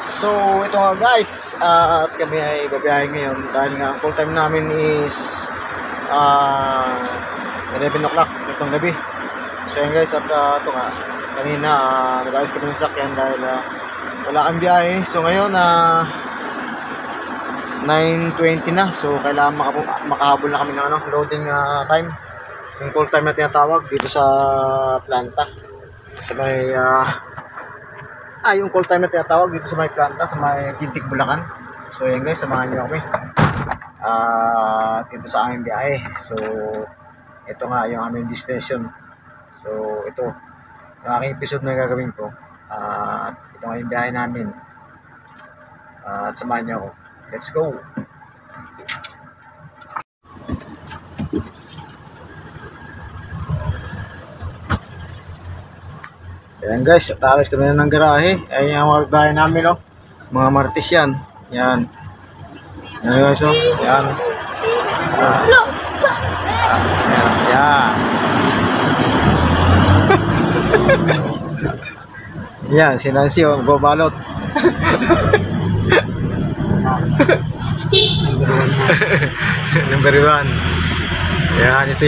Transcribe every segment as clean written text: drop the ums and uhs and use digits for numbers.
So ito nga guys, at kami ay babiyahin ngayon dahil nga ang full time namin is 11 o'clock itong gabi. So yun guys, at ito nga kanina nag-ayos kami ng sakyan dahil wala kang biyahe. So ngayon 9:20 na, so kailangan makahabol na kami ng loading time, yung full time na tinatawag dito sa planta sa may yung full time na tinatawag dito sa may planta sa may Gintik, Bulacan. So yan guys, samahan nyo kami dito sa aming biyahe. So ito nga yung aming destination. So ito yung aking episode na gagawin ko, ito nga yung biyahe namin, at samahan nyo ako. Let's go! Ayan guys, talas kami na ng garahe. Ayan yung mga bahay namin, oh. Mga martis yan. Yan. Ayan guys, oh. Yan. Yan. Yan, si Nancy, oh. Gobalot. Number 1. Yan, ito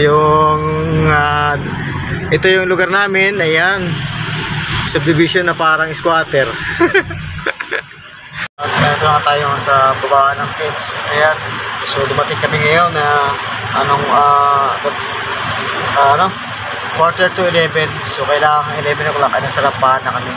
yung lugar namin. Ayan. Subdivision na parang squatter. At ito na tayo sa baba ng kids. Ayan. So dumating kami ngayon na quarter to 11. So kailangan 11 o'clock ay nasa Lampahan na kami.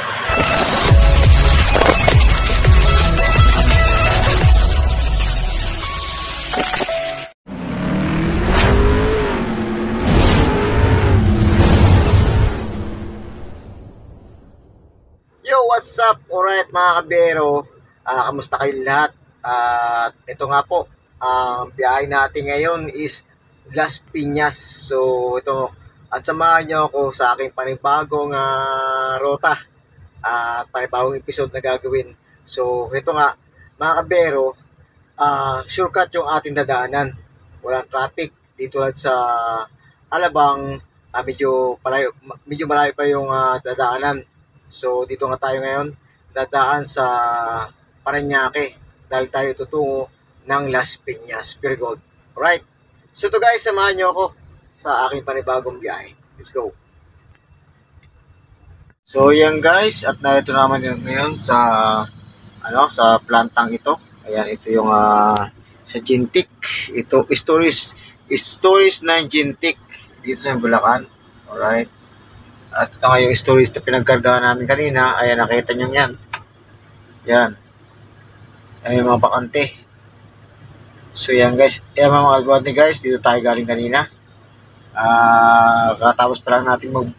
What's up? Alright mga kabiyero, kamusta kayo lahat? At ito nga po, ang biyahe natin ngayon is Las Piñas. So ito, at samahan nyo ako sa aking panibagong rota at panibagong episode na gagawin. So ito nga mga kabiyero, shortcut yung ating dadaanan. Walang traffic dito lang sa Alabang. Medyo malayo pa yung dadaanan. So dito nga tayo ngayon, dadaan sa Parañaque dahil tayo tutungo ng Las Piñas, Pure Gold. Alright, so ito guys, samahan nyo ako sa aking panibagong biyahe. Let's go. So yan guys, at narito naman yun ngayon sa sa plantang ito. Ayan, ito yung sa Gintik. Ito stories ng Gintik dito sa Bulacan. Alright. At ito nga yung stories na pinagkargahan namin kanina. Ayan, nakita nyo yan. Yan. Ayan yung mga bakante. So yan guys. Ayan mga bakante guys. Dito tayo galing kanina. Katapos pa lang natin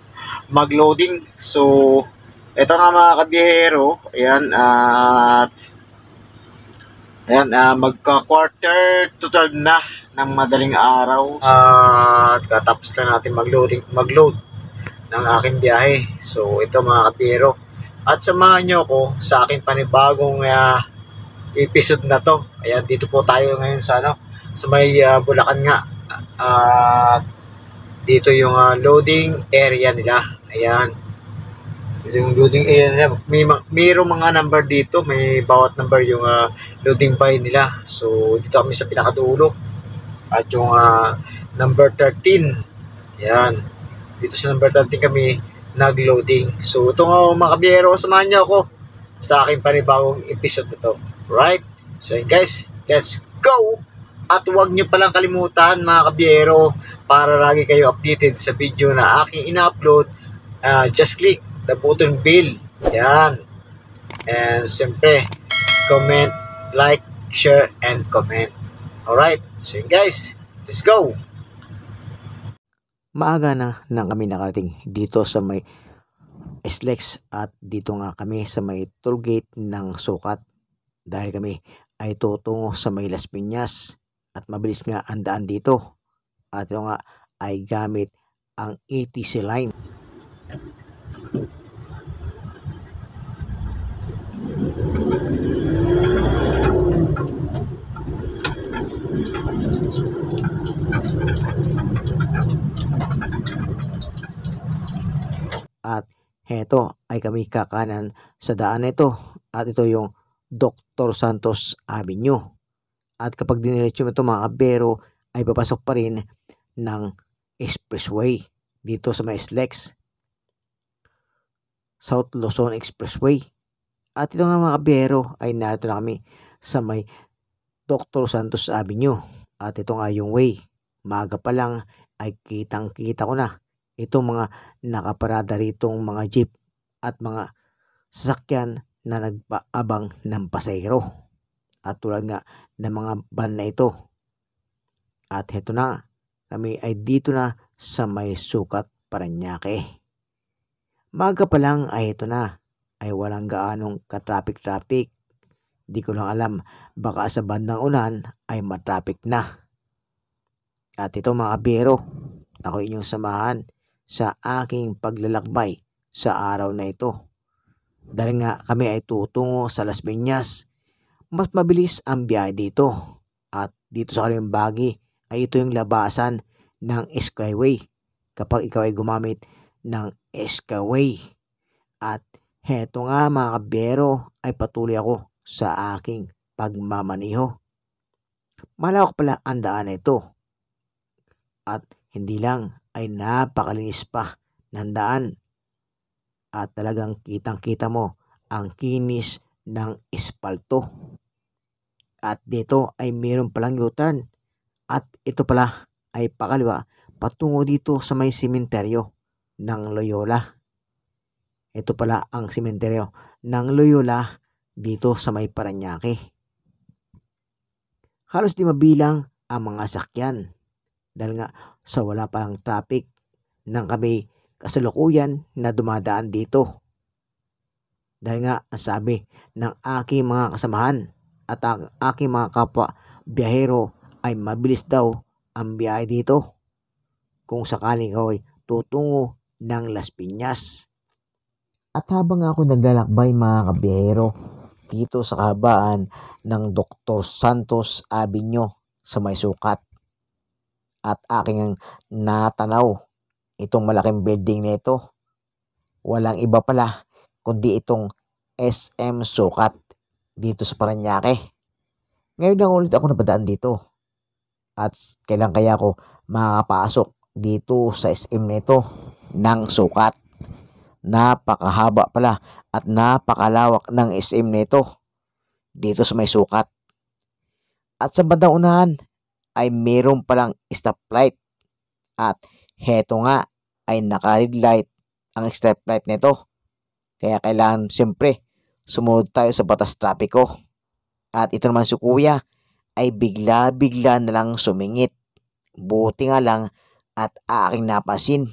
mag-loading. So, ito nga mga kabiyero. Ayan. Magka-quarter to 12 na ng madaling araw. At katapos lang natin mag-load ng aking biyahe. So ito mga kabiyero, at samahan nyo ako sa aking panibagong episode na to. Ayan, dito po tayo ngayon sa may Bulacan nga. Dito yung loading area nila. Ayan, ito yung loading area nila. Mayroong mga number dito, may bawat number yung loading bay nila. So dito kami sa pinakadulo at yung number 13. Ayan, dito sa number 13 kami nag-loading. So ito nga mga kabiyero, samahan niyo ako sa aking panibagong episode na to. Right? So guys, let's go! At huwag niyo palang kalimutan mga kabiyero, para lagi kayo updated sa video na aking ina-upload, just click the button bell. Yan. And siyempre, comment, like, share, and comment. Alright? So guys, let's go! Maaga na nang kami nakarating dito sa may SLEX, at dito nga kami sa may tollgate ng Sukat dahil kami ay tutungo sa may Las Piñas, at mabilis nga ang daan dito, at ito nga ay gamit ang ATC line. At heto ay kami kakanan sa daan nito, at ito yung Dr. Santos Avenue. At kapag diniretso mo ito mga kabiyero, ay papasok pa rin ng expressway dito sa may SLEX, South Luzon Expressway. At ito nga mga kabiyero ay narito na kami sa may Dr. Santos Avenue. At ito nga yung way. Maaga pa lang ay kitang-kita ko na itong mga nakaparada ritong mga jeep at mga sasakyan na nagpaabang ng pasahero. At tulad nga ng mga van na ito. At heto na, kami ay dito na sa may Sukat, Parañaque. Maaga pa lang ay ito na, ay walang gaanong ka-traffic. Di ko lang alam, baka sa bandang unan ay matraffic na. At ito mga kabiyero, ako inyong samahan sa aking paglalakbay sa araw na ito. Dahil nga kami ay tutungo sa Las Piñas, mas mabilis ang biyahe dito. At dito sa Kalimbagi ay ito yung labasan ng Skyway kapag ikaw ay gumamit ng Skyway. At heto nga mga kabiyero ay patuloy ako sa aking pagmamaniho. Malawak pala ang daan na ito. At hindi lang ay napakalinis pa ng daan. At talagang kitang-kita mo ang kinis ng espalto. At dito ay mayroon palang U-turn. At ito pala ay pakaliwa patungo dito sa may sementeryo ng Loyola. Ito pala ang sementeryo ng Loyola dito sa may Parañaque. Halos di mabilang ang mga sakyan. Dahil nga sa wala pang traffic nang kami kasalukuyan na dumadaan dito. Dahil nga ang sabi ng aking mga kasamahan at ang aking mga kapwa biyahero ay mabilis daw ang biyahe dito kung sakaling ikaw ay tutungo ng Las Piñas. At habang ako naglalakbay mga kabiyahero dito sa kahabaan ng Dr. Santos Avenue sa may Sukat, at aking natanaw itong malaking building na ito, walang iba pala kundi itong SM Sukat dito sa Parañaque. Ngayon lang ulit ako napadaan dito. At kailan kaya ako makakapasok dito sa SM nito ng Sukat. Napakahaba pala at napakalawak ng SM nito dito sa may Sukat. At sa bandang unahan ay mayroon palang stoplight. At heto nga ay naka-red light ang stoplight nito. Kaya kailangan siyempre sumunod tayo sa batas trapiko. At ito naman si kuya ay bigla-bigla na lang sumingit. Buti nga lang at aking napansin.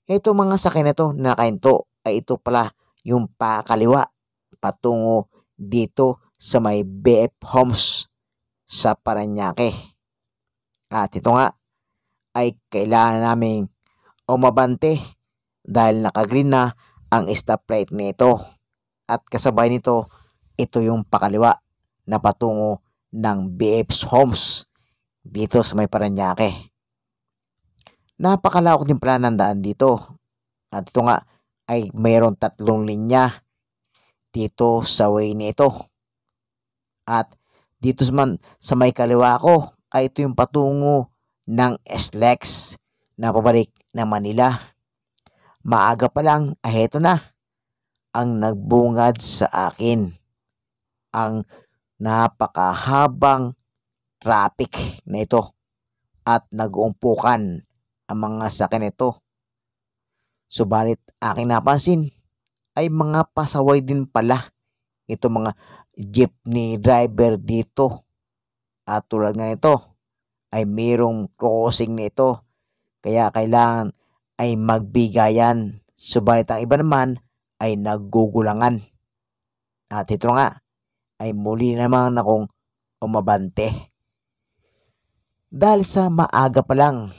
Ito mga sakyan na ito na nakahinto ay ito pala yung pakaliwa patungo dito sa may BF Homes sa Parañaque. At ito nga ay kailangan naming umabante dahil naka-green na ang stoplight nito. At kasabay nito, ito yung pakaliwa na patungo ng BF Homes dito sa may Parañaque. Napakalawak din pala ng daan dito. At ito nga ay mayroon 3 linya dito sa way nito. At dito sa may kaliwa ko ay ito yung patungo ng SLEX na pabalik ng Manila. Maaga pa lang ay heto na ang nagbungad sa akin. Ang napakahabang traffic na ito at nag-uumpukan ang mga sakyan nito. Subalit aking napansin ay mga pasaway din pala ito mga jeepney driver dito. At tulad nga nito ay mayroong crossing nito. Kaya kailangan ay magbigayan. Subalit ang iba naman ay naggugulangan. At ito nga ay muli naman akong umabante. Dahil sa maaga pa lang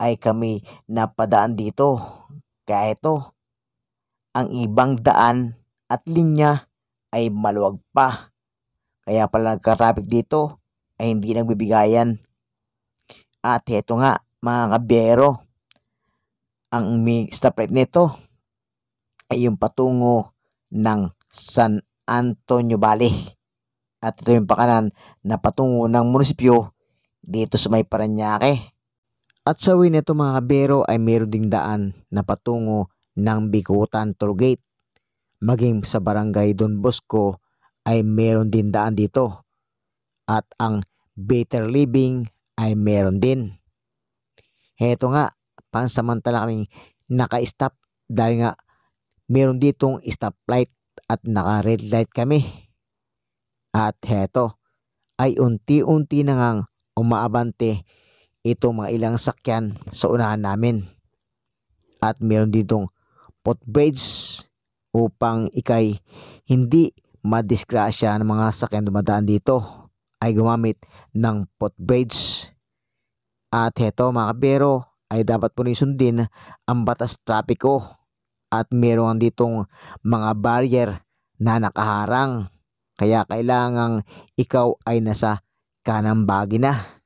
ay kami napadaan dito. Kaya ito, ang ibang daan at linya ay maluwag pa. Kaya pala nagka-traffic dito ay hindi nagbibigayan. At ito nga mga kabiyero, ang stoplight nito ay yung patungo ng San Antonio Valle. At ito yung pakanan na patungo ng munisipyo dito sa may Parañaque. At sa way nito mga kabero ay meron ding daan na patungo ng Bikutan Tollgate. Maging sa barangay Don Bosco ay meron din daan dito. At ang Better Living ay meron din. Heto nga, pansamantala kaming naka-stop dahil nga meron ditong stoplight at naka-red light kami. At heto ay unti-unti na ngang umaabante itong mga ilang sakyan sa unahan namin. At meron ditong footbridge upang ikay hindi madisgrasya ng mga sakyan dumadaan dito ay gumamit ng footbridge. At heto mga kabero ay dapat po sundin ang batas trapiko at meron ditong mga barrier na nakaharang. Kaya kailangang ikaw ay nasa kanang bahagi na.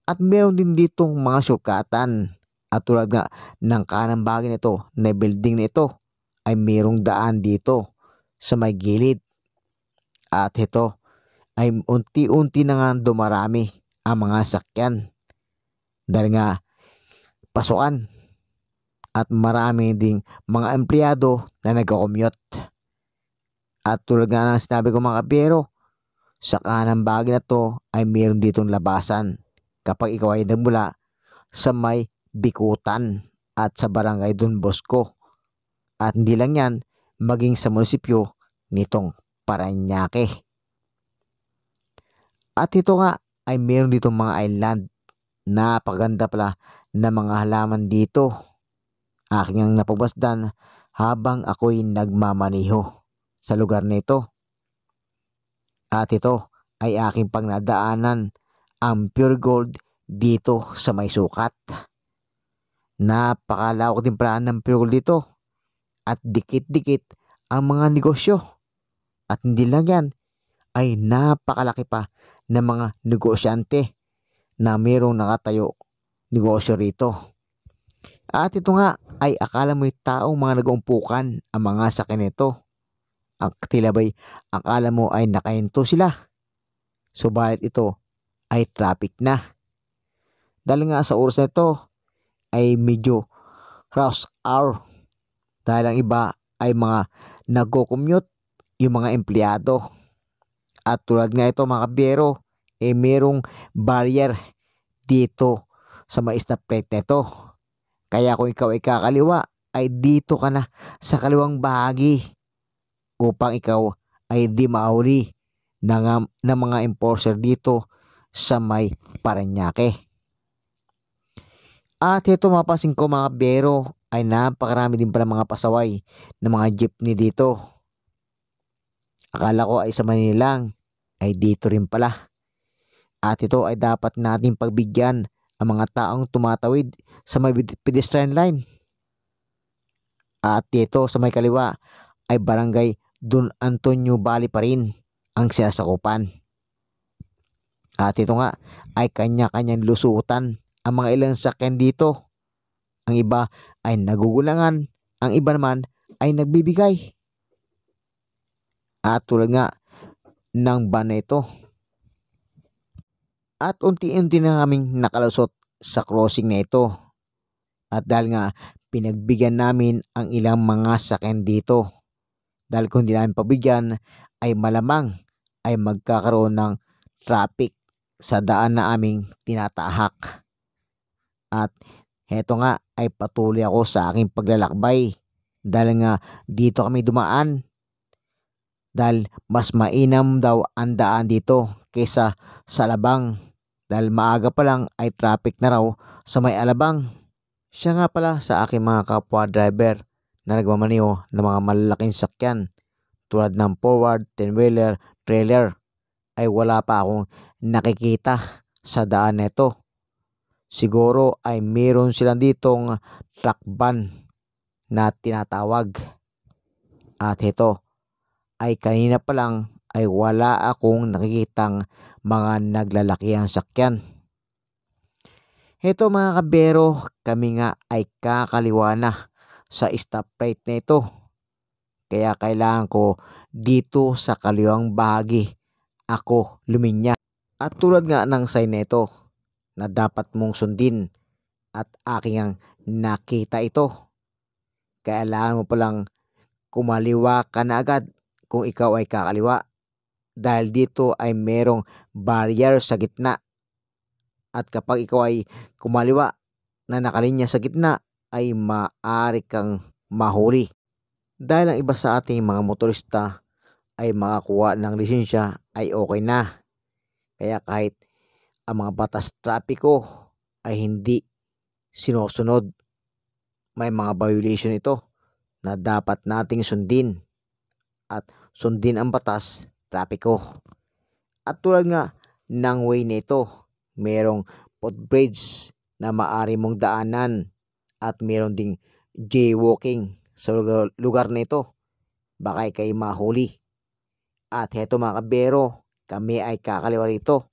At meron din ditong mga shortcutan. At tulad nga ng kanang bahagi nito na building na ito ay merong daan dito sa may gilid. At ito ay unti-unti na nga dumarami ang mga sakyan. Dahil nga pasukan. At marami ding mga empleyado na nagko-commute. At tulad nga ng sinabi ko mga kabero, sa kanang bahagi na to ay meron ditong labasan kapag ikaw ay nagmula sa may Bikutan at sa barangay Don Bosco. At hindi lang yan, maging sa munisipyo nitong Parañaque. At ito nga ay meron ditong mga island. Napakaganda pala na mga halaman dito. Aking ang napagbasdan habang ako'y nagmamaniho sa lugar nito. At ito ay aking pangnadaanan ang Pure Gold dito sa may sukat. Napakalawak din pala ng Pure Gold dito. At dikit-dikit ang mga negosyo. At hindi lang yan, ay napakalaki pa ng mga negosyante na mayroong nakatayo negosyo rito. At ito nga ay akala mo'y taong mga nag-umpukan ang mga sakyan nito. Ang tilabay akala mo ay nakahinto sila. Subalit ito ay traffic na. Dahil nga sa oras na ito ay medyo rush hour. Dahil ang iba ay mga nagko-commute, yung mga empleyado. At tulad nga ito mga kabiyero, merong barrier dito sa may stoplight nito. Kaya kung ikaw ay kakaliwa, ay dito ka na sa kaliwang bahagi upang ikaw ay di mahuli ng mga enforcer dito sa may Parañaque. At ito mapapansin ko mga kabiyero ay napakarami din pala mga pasaway ng mga jeepney dito. Akala ko ay sa Manila lang, ay dito rin pala. At ito ay dapat nating pagbigyan ang mga taong tumatawid sa may pedestrian line. At dito sa may kaliwa ay barangay Don Antonio Valle pa rin ang sinasakupan. At ito nga ay kanya-kanyang lusutan ang mga ilang sakyan dito. Ang iba ay nagugulangan, ang iba naman ay nagbibigay. At tulad nga ng van na ito. At unti-unti na kaming nakalusot sa crossing na ito. At dahil nga pinagbigyan namin ang ilang mga sakyan dito. Dahil kung hindi namin pabigyan ay malamang ay magkakaroon ng traffic sa daan na aming tinatahak. At heto nga ay patuloy ako sa aking paglalakbay. Dahil nga dito kami dumaan. Dahil mas mainam daw ang daan dito kaysa sa Alabang. Dahil maaga pa lang ay traffic na raw sa may Alabang. Siya nga pala sa aking mga kapwa driver na nagmamaniho ng mga malalaking sakyan tulad ng forward, 10-wheeler, trailer ay wala pa akong nakikita sa daan nito. Siguro ay meron silang ditong truck ban na tinatawag. At ito ay kanina pa lang ay wala akong nakikitang mga naglalakihang sakyan. Ito mga kabero, kami nga ay kakaliwa na sa stoplight na ito. Kaya kailangan ko dito sa kaliwang bahagi ako luminya. At tulad nga ng sign nito na dapat mong sundin at aking ang nakita ito. Kailangan mo palang kumaliwa ka na agad kung ikaw ay kakaliwa. Dahil dito ay merong barrier sa gitna. At kapag ikaw ay kumaliwa na nakalinya sa gitna ay maaari kang mahuli. Dahil ang iba sa ating mga motorista ay makakuha ng lisensya ay okay na. Kaya kahit ang mga batas trapiko ay hindi sinusunod, may mga violation ito na dapat nating sundin at sundin ang batas trapiko. At tulad nga ng way nito, merong footbridge na maaari mong daanan at meron ding jaywalking sa lugar nito. Baka kayo mahuli. At heto mga kabero, kami ay kakaliwa rito.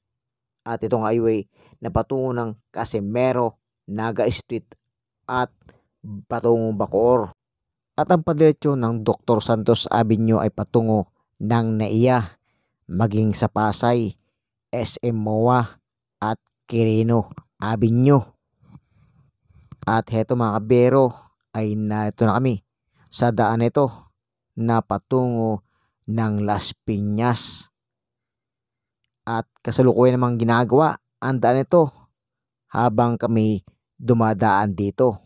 At itong highway na patungo ng Casimero, Naga Street at patungong Bacoor. At ang padiretso ng Dr. Santos Avenue ay patungo ng NAIA, maging sa Pasay, SM MOA at Quirino Avenue. At heto mga kabero, ay narito na kami sa daan ito na patungo ng Las Piñas. At kasalukuyan namang ginagawa ang daan ito habang kami dumadaan dito.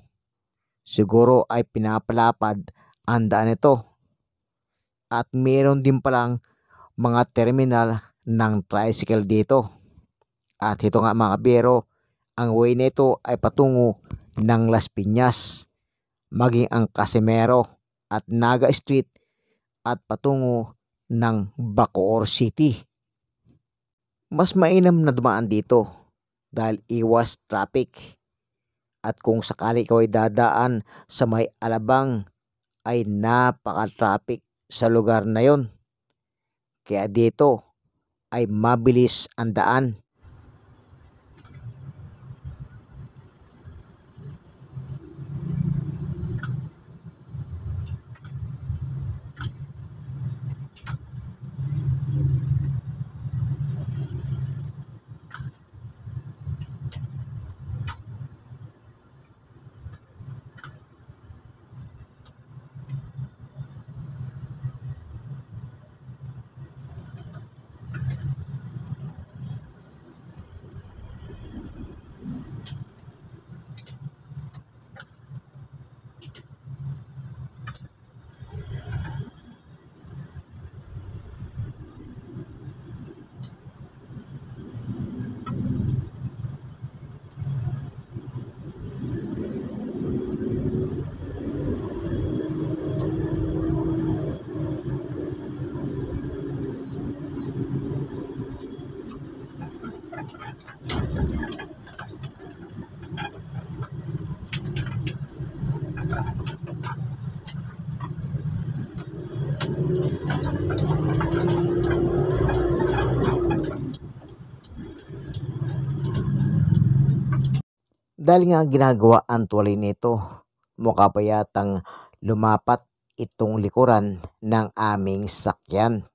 Siguro ay pinapalapad ang daan ito. At meron din palang mga terminal ng tricycle dito. At ito nga mga kabero, ang way nito ay patungo ng Las Piñas, maging ang Casimero at Naga Street at patungo ng Bacoor City. Mas mainam na dumaan dito dahil iwas traffic. At kung sakali ikaw ay dadaan sa may Alabang ay napaka-traffic sa lugar na yon. Kaya dito ay mabilis ang daan. Dahil nga ginagawa ang tuloy nito, mukha pa yatang lumapat itong likuran ng aming sakyan.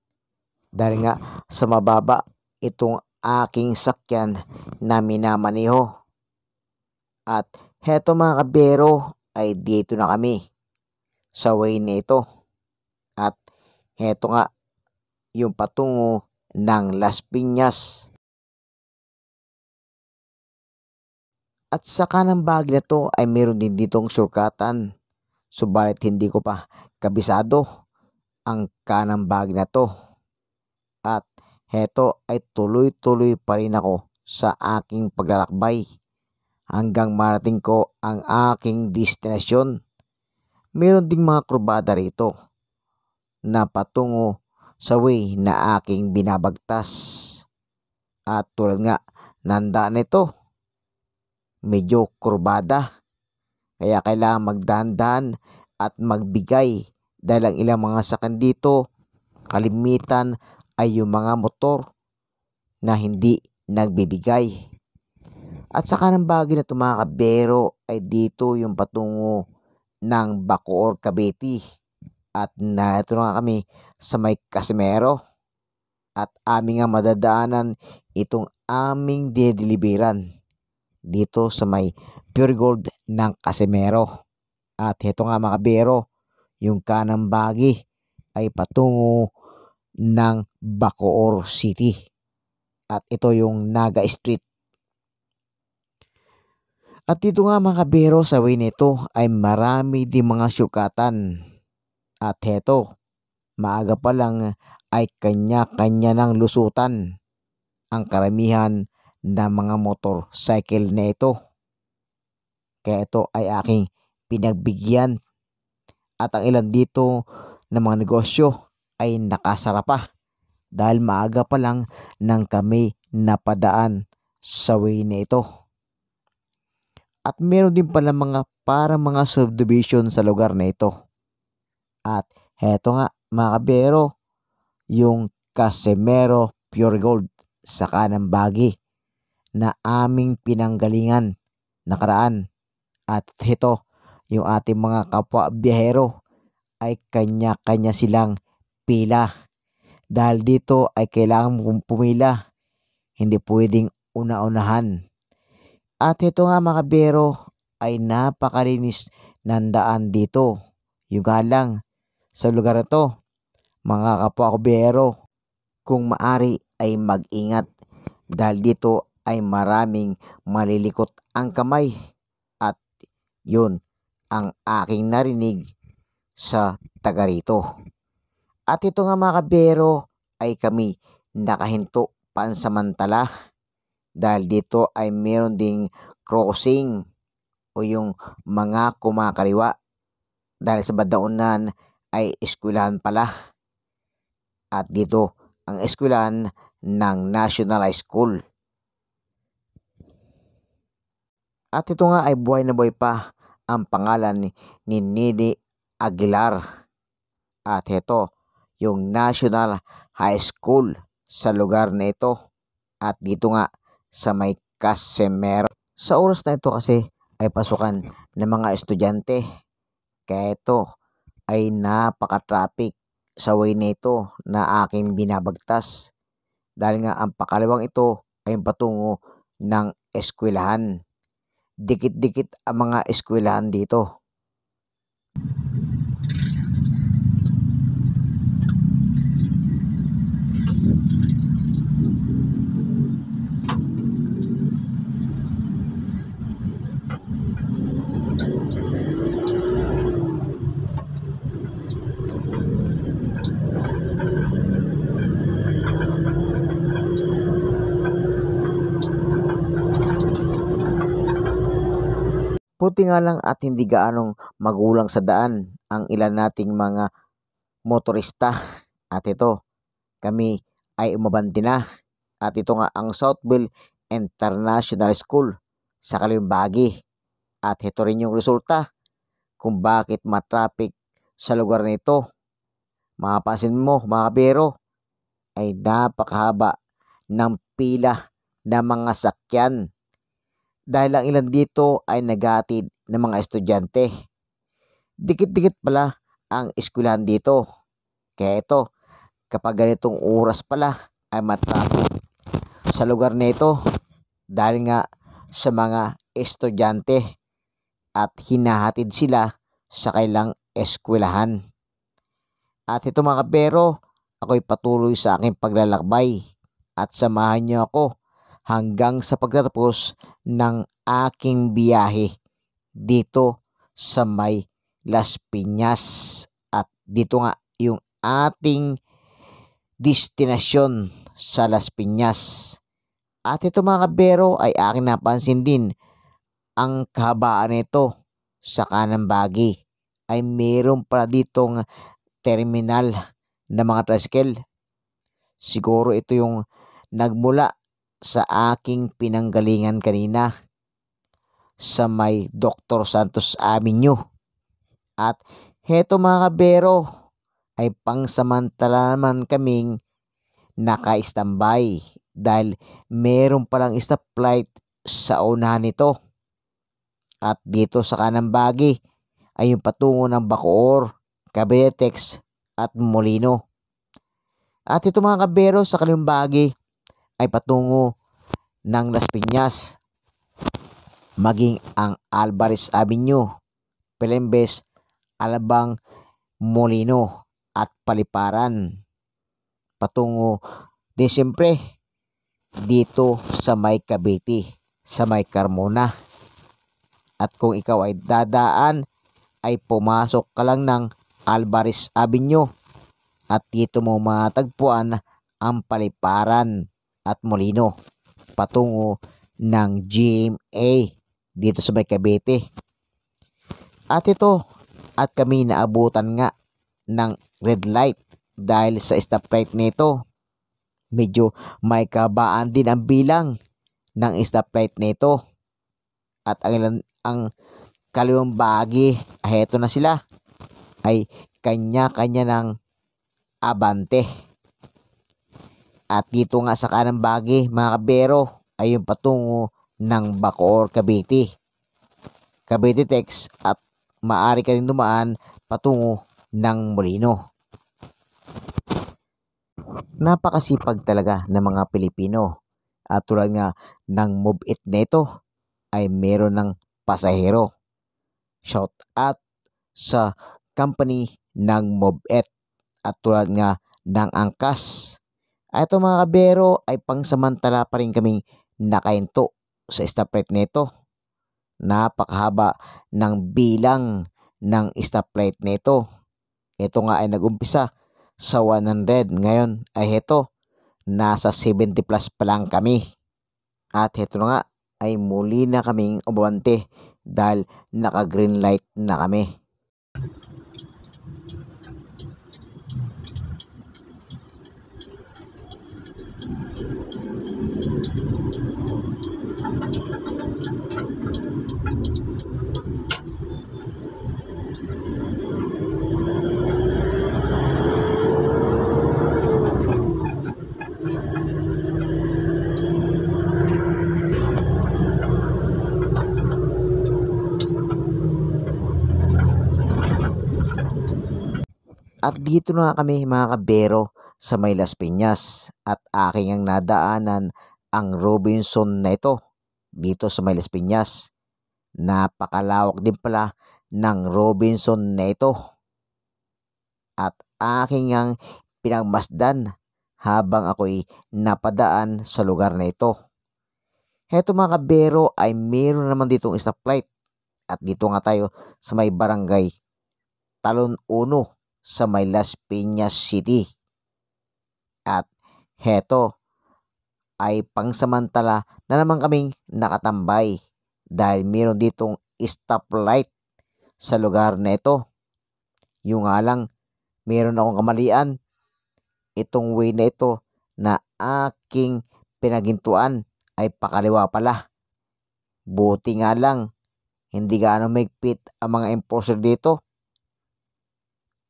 Dahil nga sa mababa itong aking sakyan na minamaneho. At heto mga kabero ay dito na kami sa way nito. At heto nga yung patungo ng Las Piñas. At sa kanang bahagi na to ay meron din ditong surkatan. Subalit hindi ko pa kabisado ang kanang bahagi na to. At heto ay tuloy-tuloy pa rin ako sa aking paglalakbay hanggang marating ko ang aking destinasyon. Meron ding mga kurbada rito na patungo sa way na aking binabagtas. At tulad nga nandaan ito, medyo kurbada. Kaya kailangan magdahan-dahan at magbigay dahil ang ilang mga sakyan dito, kalimitan ay yung mga motor na hindi nagbibigay. At sa kanang bahagi na ito mga kabero ay dito yung patungo ng Bacoor, Cavite. At narito na kami sa may Casimero at aming nga madadaanan itong aming dideliveran dito sa may Pure Gold ng Casimero. At heto nga mga kabero, yung kanang bagi ay patungo ng Bacoor City. At ito yung Naga Street. At dito nga mga kabero, sa way nito ay marami din mga syukatan. At heto, maaga pa lang ay kanya-kanya ng lusutan ang karamihan ng mga motorcycle na ito. Kaya ito ay aking pinagbigyan. At ang ilan dito ng mga negosyo ay nakasara pa dahil maaga pa lang nang kami napadaan sa way na ito. At meron din pala mga subdivision sa lugar na ito. At heto nga mga kabero, yung Casimero Pure Gold sa kanang bagi na aming pinanggalingan nakaraan. At ito, yung ating mga kapwa biyahero ay kanya-kanya silang pila. Dahil dito ay kailangan mong pumila, hindi pwedeng una-unahan. At ito nga mga kabero ay napakalinis ng daan dito. Yung nga lang, sa lugar na to, mga kapwa ko biyahero, kung maari ay mag-ingat dahil dito ay maraming malilikot ang kamay. At yun ang aking narinig sa taga rito. At ito nga mga kabero ay kami nakahinto pansamantala dahil dito ay meron ding crossing o yung mga kumakariwa dahil sa badaunan ay eskwelahan pala. At dito ang eskwelahan ng National High School. At ito nga ay buhay na buhay pa ang pangalan ni Nini Aguilar. At ito yung National High School sa lugar na ito. At dito nga sa may Casimero. Sa oras na ito kasi ay pasukan ng mga estudyante. Kaya ito ay napaka-traffic sa way na ito na aking binabagtas. Dahil nga ang pakalawang ito ay patungo ng eskwelahan. Dikit-dikit ang mga eskwelahan dito. Buti nga lang at hindi gaanong magulang sa daan ang ilan nating mga motorista. At ito, kami ay umabante na. At ito nga ang Southville International School sa Kalimbagi. At ito rin yung resulta kung bakit matraffic sa lugar na ito. Mapapansin mo mga kabero ay napakahaba ng pila ng mga sakyan. Dahil ang ilan dito ay naghatid ng mga estudyante. Dikit-dikit pala ang eskwelahan dito. Kaya ito, kapag ganitong oras pala ay matraffic sa lugar na ito dahil nga sa mga estudyante at hinahatid sila sa kailang eskwelahan. At ito mga kabero, ako'y patuloy sa aking paglalakbay at samahan niyo ako hanggang sa pagtatapos ng aking biyahe dito sa may Las Piñas. At dito nga yung ating destinasyon sa Las Piñas. At ito mga kabero ay aking napansin din ang kahabaan nito sa kanang bagi ay mayroon pa ditong terminal na mga tricycle. Siguro ito yung nagmula sa aking pinanggalingan kanina sa may Dr. Santos Avenue. At heto mga kabero ay pangsamantala naman kaming naka-standby dahil meron palang stoplight sa unahan nito. At dito sa kanang bagi ay yung patungo ng Bacoor, Cavitex at Molino. At ito mga kabero sa kalimbagi ay patungo ng Las Piñas, maging ang Alvarez Avenue, Pelembes, Alabang, Molino at Paliparan. Patungo din siyempre dito sa may Cavite, sa may Carmona. At kung ikaw ay dadaan, ay pumasok ka lang ng Alvarez Avenue at dito mo matagpuan ang Paliparan at Molino patungo ng GMA dito sa may Cavite. At ito, at kami naabutan nga ng red light dahil sa stoplight nito. Medyo may kabaan din ang bilang ng stoplight nito. At ang kaliwang bahagi, heto na sila, ay kanya-kanya ng abante. At dito nga sa kanang bahagi mga kabero ay yung patungo ng Bacoor, Cavite. Cavitex at maaari ka rin dumaan patungo ng Molino. Napakasipag talaga ng mga Pilipino. At tulad nga ng Move It nito ay meron ng pasahero. Shout out sa company ng Move It. At tulad nga ng Angkas. At ito mga kabero ay pangsamantala pa rin kaming nakahinto sa stoplight nito. Napakahaba ng bilang ng stoplight nito. Ito nga ay nagumpisa sa 100. Ngayon ay ito, nasa 70 plus pa lang kami. At ito na nga ay muli na kaming umabante dahil naka green light na kami. At dito na kami mga kabero sa may Las Piñas at aking ang nadaanan ang Robinson na ito dito sa may Las Piñas. Napakalawak din pala ng Robinson na ito. At aking ang pinagmasdan habang ako'y napadaan sa lugar na ito. Heto mga kabero ay meron naman ditong stoplight. At dito nga tayo sa may barangay Talon 1 sa may Las Piñas City. At heto ay pangsamantala na naman kaming nakatambay dahil meron ditong stoplight sa lugar na ito. Yung nga lang, meron akong kamalian. Itong way na ito na aking pinagintuan ay pakaliwa pala. Buti nga lang, hindi gaano maigpit ang mga enforcer dito.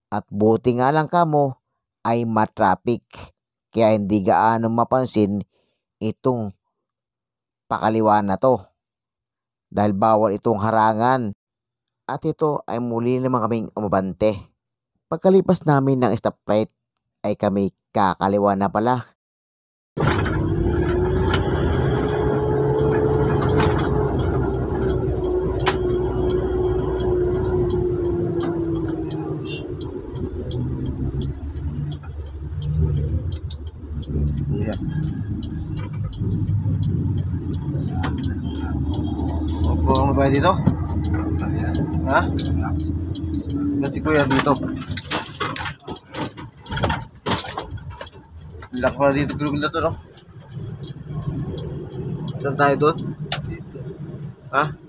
At buti nga lang kamo ay matraffic. Kaya hindi gaano mapansin itong pakaliwa na to. Dahil bawal itong harangan. At ito ay muli naman kaming umabante. Pagkalipas namin ng stoplight ay kami kakaliwa na pala. Yeah. Opo, ano ba dito? Ha? Ba't si Kuya dito? Lak pala dito, gulong to, no? Saan tayo doon? Ha?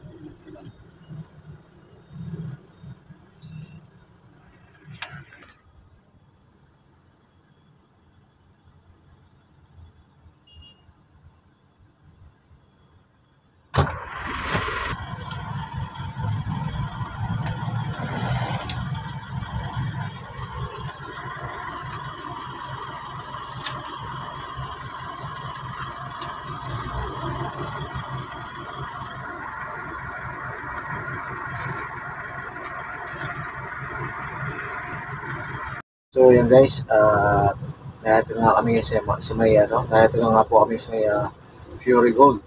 Ayan guys, narito na kami sa may narito na nga po kami sa may Fury Gold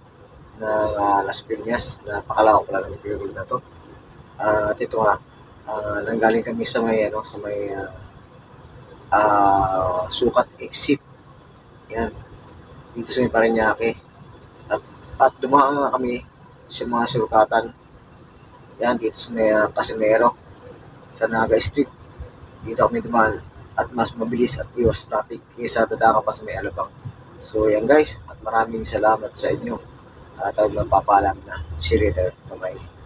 ng Las Piñas. Napakalawak pala ng Fury Gold na to. At ito nga, nanggaling kami sa may sukat exit. Yan, dito sa may Parañaque. At dumaan nga kami sa mga surukatan. Yan, dito sa may Casimero, sa Naga Street. Dito kami dumaan at mas mabilis at iwas traffic kaysa dadaka pa sa may Alabang. So yan guys, at maraming salamat sa inyo. At tayo magpapaalam na. See you later. Bye-bye.